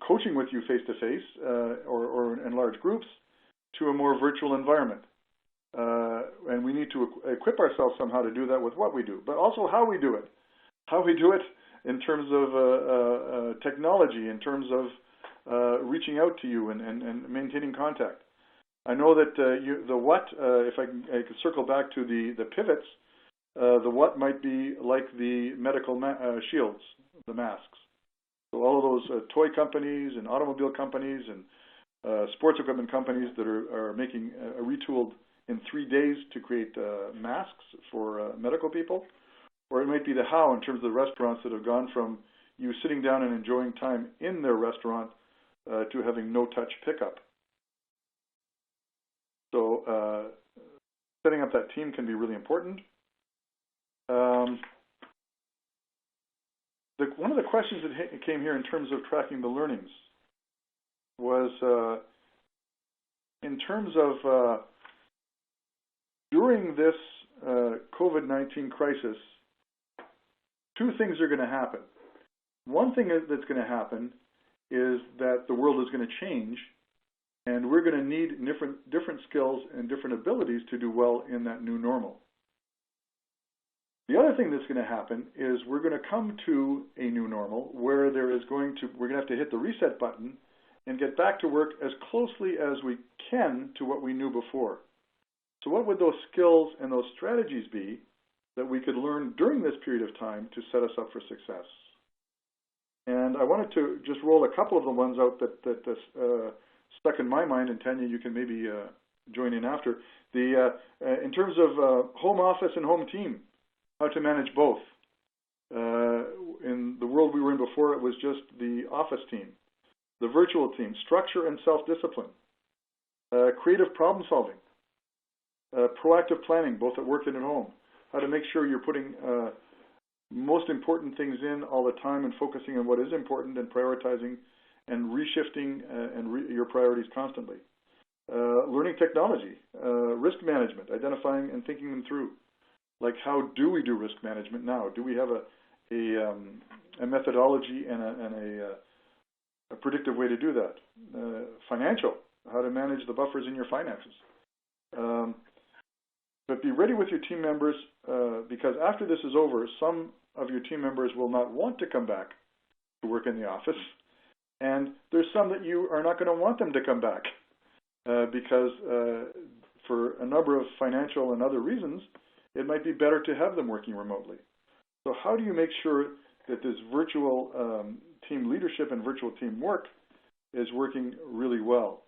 coaching with you face-to-face or in large groups to a more virtual environment. And we need to equip ourselves somehow to do that with what we do, but also how we do it. How we do it in terms of technology, in terms of reaching out to you and maintaining contact. I know that the what, if I can circle back to the pivots, the what might be like the medical shields, the masks. So all of those toy companies and automobile companies and sports equipment companies that are making retooled in 3 days to create masks for medical people. Or it might be the how in terms of the restaurants that have gone from you sitting down and enjoying time in their restaurant to having no-touch pickup. So setting up that team can be really important. One of the questions that came here in terms of tracking the learnings was in terms of during this COVID-19 crisis, two things are going to happen. One thing that's going to happen is that the world is going to change, and we're going to need different skills and different abilities to do well in that new normal. The other thing that's going to happen is we're going to come to a new normal where we're going to have to hit the reset button and get back to work as closely as we can to what we knew before. So what would those skills and those strategies be that we could learn during this period of time to set us up for success? And I wanted to just roll a couple of the ones out that stuck in my mind, and Tanya, you can maybe join in after. In terms of home office and home team, how to manage both. In the world we were in before, it was just the office team. The virtual team, structure and self-discipline, creative problem solving, proactive planning, both at work and at home, how to make sure you're putting most important things in all the time and focusing on what is important and prioritizing and reshifting your priorities constantly. Learning technology, risk management, identifying and thinking them through. Like, how do we do risk management now? Do we have a methodology and a predictive way to do that? Financial, how to manage the buffers in your finances. But be ready with your team members because after this is over, some of your team members will not want to come back to work in the office. And there's some that you are not going to want them to come back because for a number of financial and other reasons, it might be better to have them working remotely. So how do you make sure that this virtual team leadership and virtual team work is working really well?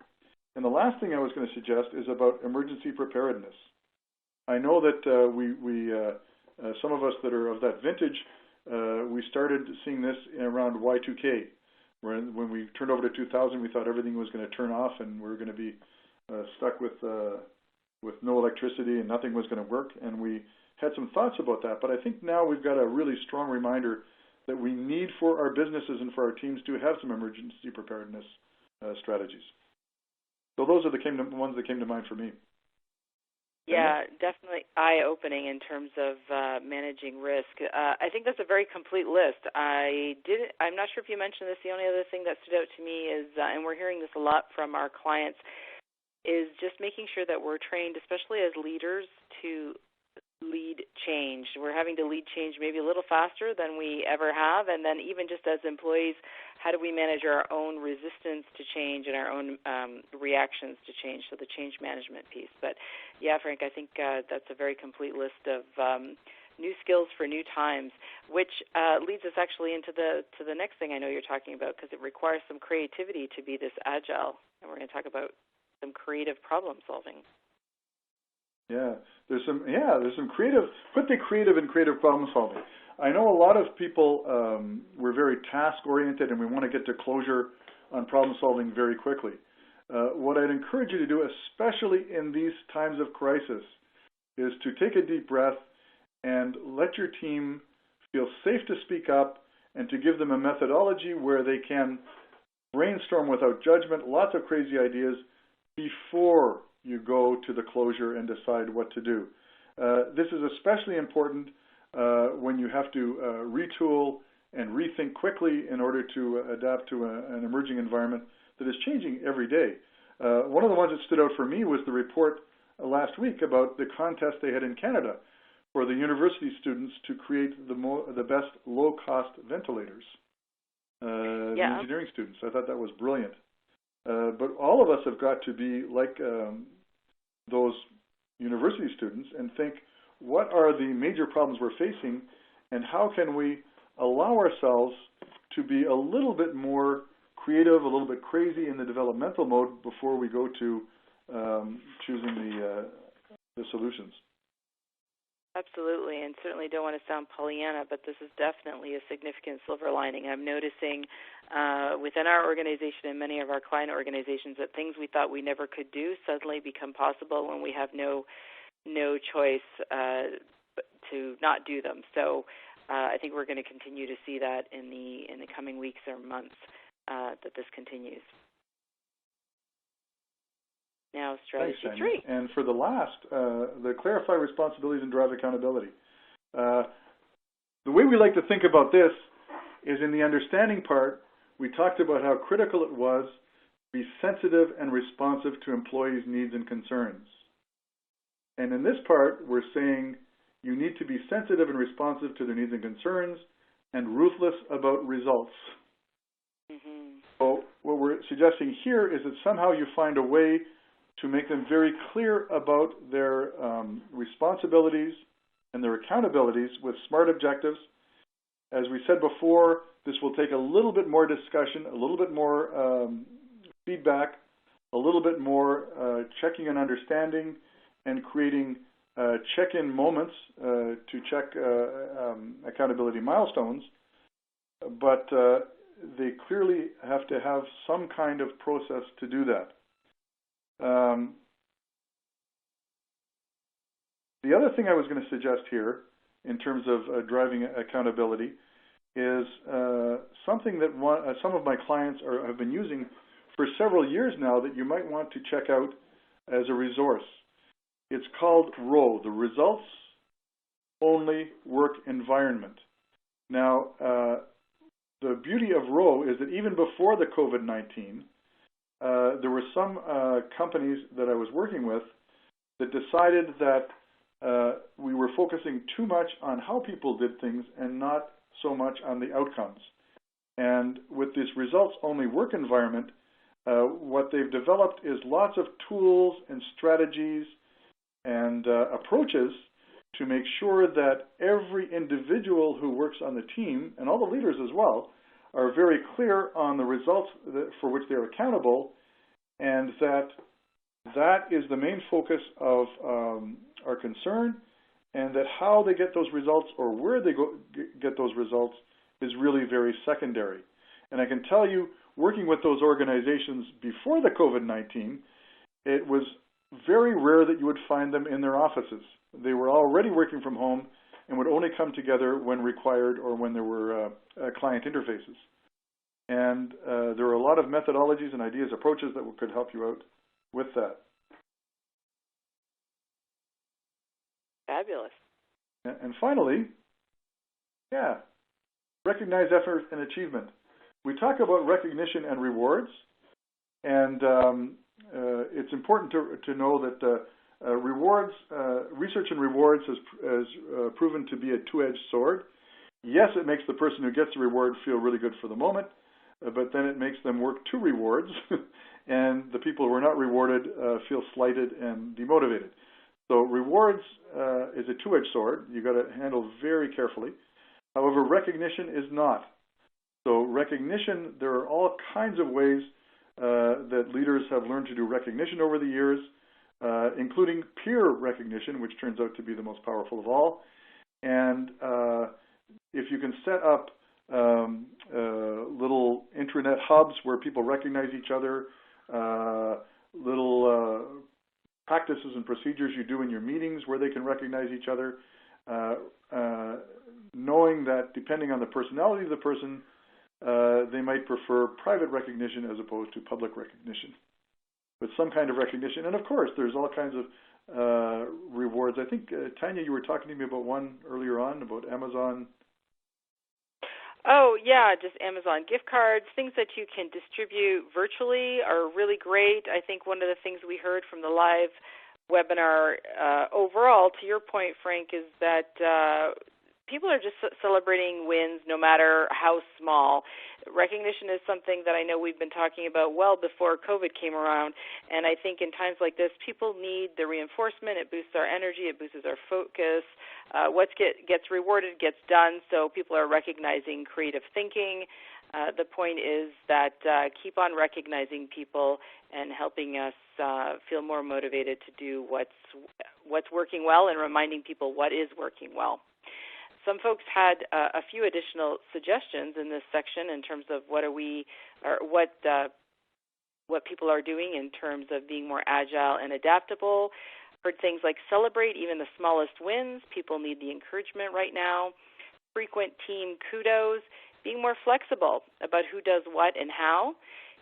And the last thing I was going to suggest is about emergency preparedness. I know that some of us that are of that vintage, we started seeing this around Y2K. When we turned over to 2000, we thought everything was going to turn off and we were going to be stuck with with no electricity and nothing was going to work, and we had some thoughts about that. But I think now we've got a really strong reminder that we need for our businesses and for our teams to have some emergency preparedness strategies. So those are the ones that came to mind for me. Yeah, definitely eye-opening in terms of managing risk. I think that's a very complete list. I'm not sure if you mentioned this. The only other thing that stood out to me is, and we're hearing this a lot from our clients, is just making sure that we're trained, especially as leaders, to lead change. We're having to lead change maybe a little faster than we ever have, and then even just as employees, how do we manage our own resistance to change and our own reactions to change, so the change management piece. But yeah, Frank, I think that's a very complete list of new skills for new times, which leads us actually into the next thing I know you're talking about, because it requires some creativity to be this agile, and we're going to talk about some creative problem solving. Yeah, there's some creative, put the creative in creative problem solving. I know a lot of people, we're very task-oriented and we want to get to closure on problem solving very quickly. What I'd encourage you to do, especially in these times of crisis, is to take a deep breath and let your team feel safe to speak up and to give them a methodology where they can brainstorm without judgment, lots of crazy ideas, before you go to the closure and decide what to do. This is especially important when you have to retool and rethink quickly in order to adapt to an emerging environment that is changing every day. One of the ones that stood out for me was the report last week about the contest they had in Canada for the university students to create the best low-cost ventilators. The engineering students. I thought that was brilliant. But all of us have got to be like those university students and think, what are the major problems we're facing, and how can we allow ourselves to be a little bit more creative, a little bit crazy in the developmental mode before we go to choosing the solutions. Absolutely, and certainly don't want to sound Pollyanna, but this is definitely a significant silver lining. I'm noticing within our organization and many of our client organizations that things we thought we never could do suddenly become possible when we have no choice to not do them. So I think we're going to continue to see that in the coming weeks or months that this continues. Now, strategy 3. And for the last, the clarify responsibilities and drive accountability. The way we like to think about this is in the understanding part, we talked about how critical it was to be sensitive and responsive to employees' needs and concerns. And in this part, we're saying you need to be sensitive and responsive to their needs and concerns and ruthless about results. Mm-hmm. So what we're suggesting here is that somehow you find a way to make them very clear about their responsibilities and their accountabilities with SMART objectives. As we said before, this will take a little bit more discussion, a little bit more feedback, a little bit more checking and understanding, and creating check-in moments to check accountability milestones. But they clearly have to have some kind of process to do that. The other thing I was going to suggest here in terms of driving accountability is something that some of my clients have been using for several years now that you might want to check out as a resource. It's called ROWE, the Results Only Work Environment. Now, the beauty of ROWE is that even before the COVID-19, there were some companies that I was working with that decided that we were focusing too much on how people did things and not so much on the outcomes. And with this results-only work environment, what they've developed is lots of tools and strategies and approaches to make sure that every individual who works on the team, and all the leaders as well, are very clear on the results for which they're accountable, and that is the main focus of our concern, and that how they get those results or where they get those results is really very secondary. And I can tell you, working with those organizations before the COVID-19, it was very rare that you would find them in their offices. They were already working from home and would only come together when required or when there were client interfaces. And there are a lot of methodologies and ideas, approaches that could help you out with that. Fabulous. And finally, recognize effort and achievement. We talk about recognition and rewards, and it's important to know that rewards, research in rewards has proven to be a two-edged sword. Yes, it makes the person who gets the reward feel really good for the moment, but then it makes them work to rewards, and the people who are not rewarded feel slighted and demotivated. So rewards is a two-edged sword. You've got to handle very carefully. However, recognition is not. So recognition, there are all kinds of ways that leaders have learned to do recognition over the years, including peer recognition, which turns out to be the most powerful of all. And if you can set up little intranet hubs where people recognize each other, little practices and procedures you do in your meetings where they can recognize each other, knowing that depending on the personality of the person, they might prefer private recognition as opposed to public recognition, with some kind of recognition. And of course, there's all kinds of rewards. I think, Tanya, you were talking to me about one earlier on, about Amazon. Oh, yeah, just Amazon gift cards. Things that you can distribute virtually are really great. I think one of the things we heard from the live webinar overall, to your point, Frank, is that people are just celebrating wins no matter how small. Recognition is something that I know we've been talking about well before COVID came around, and I think in times like this, people need the reinforcement. It boosts our energy. It boosts our focus. What gets rewarded gets done, so people are recognizing creative thinking. The point is that keep on recognizing people and helping us feel more motivated to do what's working well and reminding people what is working well. Some folks had a few additional suggestions in this section in terms of what people are doing in terms of being more agile and adaptable. Heard things like celebrate even the smallest wins. People need the encouragement right now. Frequent team kudos. Being more flexible about who does what and how.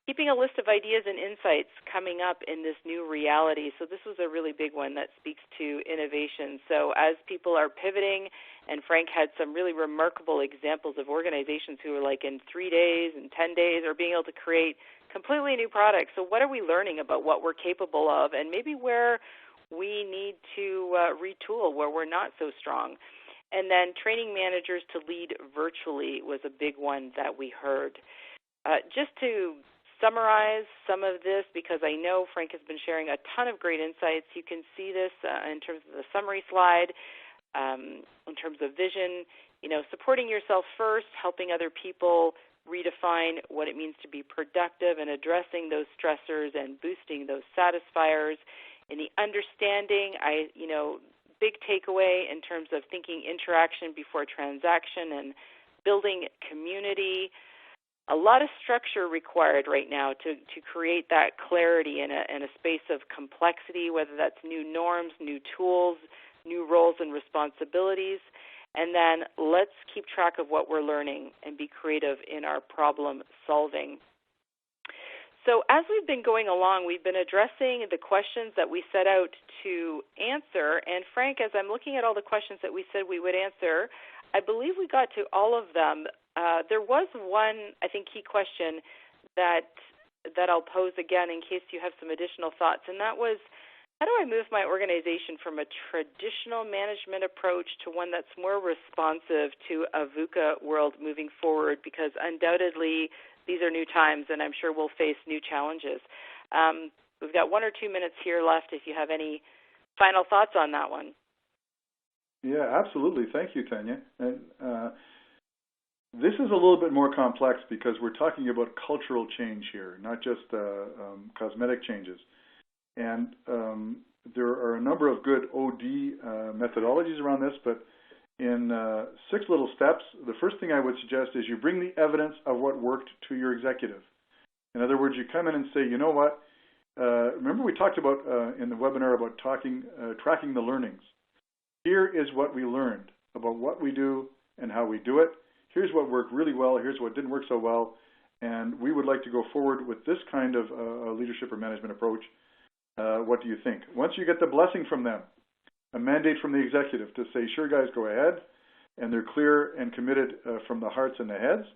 Keeping a list of ideas and insights coming up in this new reality. So this was a really big one that speaks to innovation. So as people are pivoting, and Frank had some really remarkable examples of organizations who are like in 3 days and 10 days are being able to create completely new products. So what are we learning about what we're capable of and maybe where we need to retool, where we're not so strong? And then training managers to lead virtually was a big one that we heard. Just to summarize some of this, because I know Frank has been sharing a ton of great insights. You can see this in terms of the summary slide, in terms of vision, supporting yourself first, helping other people redefine what it means to be productive and addressing those stressors and boosting those satisfiers. In the understanding, big takeaway in terms of thinking interaction before transaction and building community. A lot of structure required right now to create that clarity in a space of complexity, whether that's new norms, new tools, new roles and responsibilities. And then let's keep track of what we're learning and be creative in our problem solving. So as we've been going along, we've been addressing the questions that we set out to answer. And Frank, as I'm looking at all the questions that we said we would answer, I believe we got to all of them. There was one, I think, key question that I'll pose again in case you have some additional thoughts, and that was, how do I move my organization from a traditional management approach to one that's more responsive to a VUCA world moving forward? Because undoubtedly these are new times, and I'm sure we'll face new challenges. We've got 1 or 2 minutes here left if you have any final thoughts on that one. Yeah, absolutely. Thank you, Tanya. And this is a little bit more complex because we're talking about cultural change here, not just cosmetic changes. And there are a number of good OD methodologies around this, but in 6 little steps, the first thing I would suggest is you bring the evidence of what worked to your executive. In other words, you come in and say, you know what, remember we talked about in the webinar about tracking the learnings. Here is what we learned about what we do and how we do it. Here's what worked really well. Here's what didn't work so well. And we would like to go forward with this kind of leadership or management approach. What do you think? Once you get the blessing from them, a mandate from the executive to say, sure guys, go ahead, and they're clear and committed from the hearts and the heads,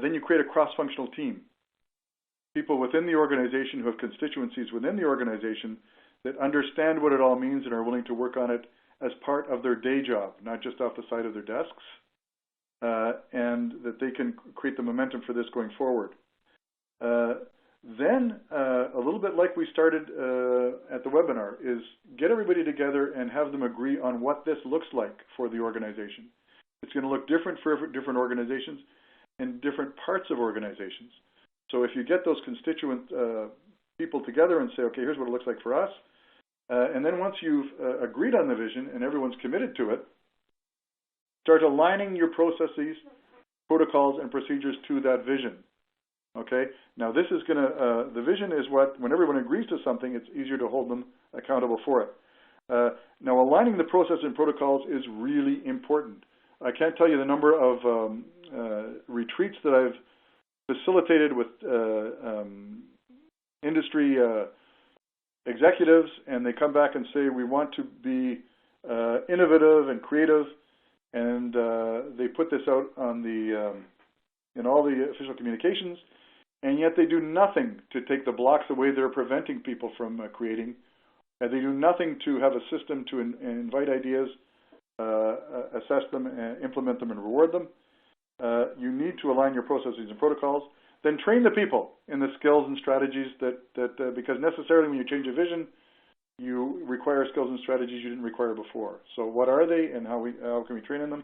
then you create a cross-functional team. People within the organization who have constituencies within the organization that understand what it all means and are willing to work on it as part of their day job, not just off the side of their desks, and that they can create the momentum for this going forward. Then, a little bit like we started at the webinar, is get everybody together and have them agree on what this looks like for the organization. It's going to look different for different organizations and different parts of organizations. So if you get those constituent people together and say, okay, here's what it looks like for us, and then once you've agreed on the vision and everyone's committed to it, start aligning your processes, protocols, and procedures to that vision. Okay? Now this is going to, the vision is what, when everyone agrees to something, it's easier to hold them accountable for it. Now aligning the process and protocols is really important. I can't tell you the number of retreats that I've facilitated with industry executives, and they come back and say, we want to be innovative and creative, and they put this out on the, in all the official communications, and yet they do nothing to take the blocks away that are preventing people from creating. They do nothing to have a system to invite ideas, assess them, implement them, and reward them. You need to align your processes and protocols. Then train the people in the skills and strategies that because necessarily when you change a vision, you require skills and strategies you didn't require before. So what are they, and how can we train in them?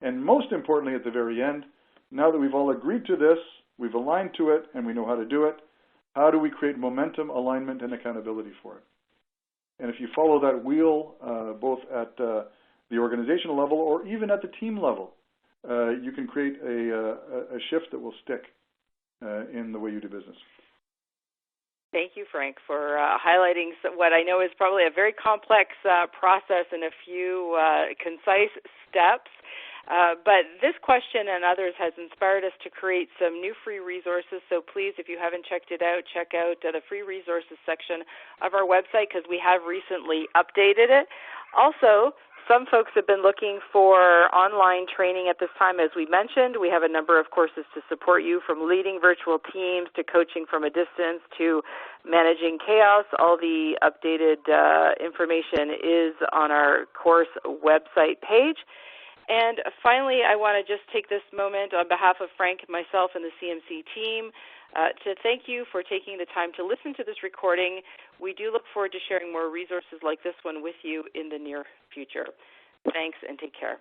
And most importantly, at the very end, now that we've all agreed to this, we've aligned to it, and we know how to do it, how do we create momentum, alignment, and accountability for it? And if you follow that wheel, both at the organizational level or even at the team level, you can create a shift that will stick in the way you do business. Thank you, Frank, for highlighting what I know is probably a very complex process in a few concise steps. But this question and others has inspired us to create some new free resources. So please, if you haven't checked it out, check out the free resources section of our website because we have recently updated it. Also, some folks have been looking for online training at this time. As we mentioned, we have a number of courses to support you, from leading virtual teams to coaching from a distance to managing chaos. All the updated information is on our course website page. And finally, I want to just take this moment on behalf of Frank, myself, and the CMC team to thank you for taking the time to listen to this recording. We do look forward to sharing more resources like this one with you in the near future. Thanks, and take care.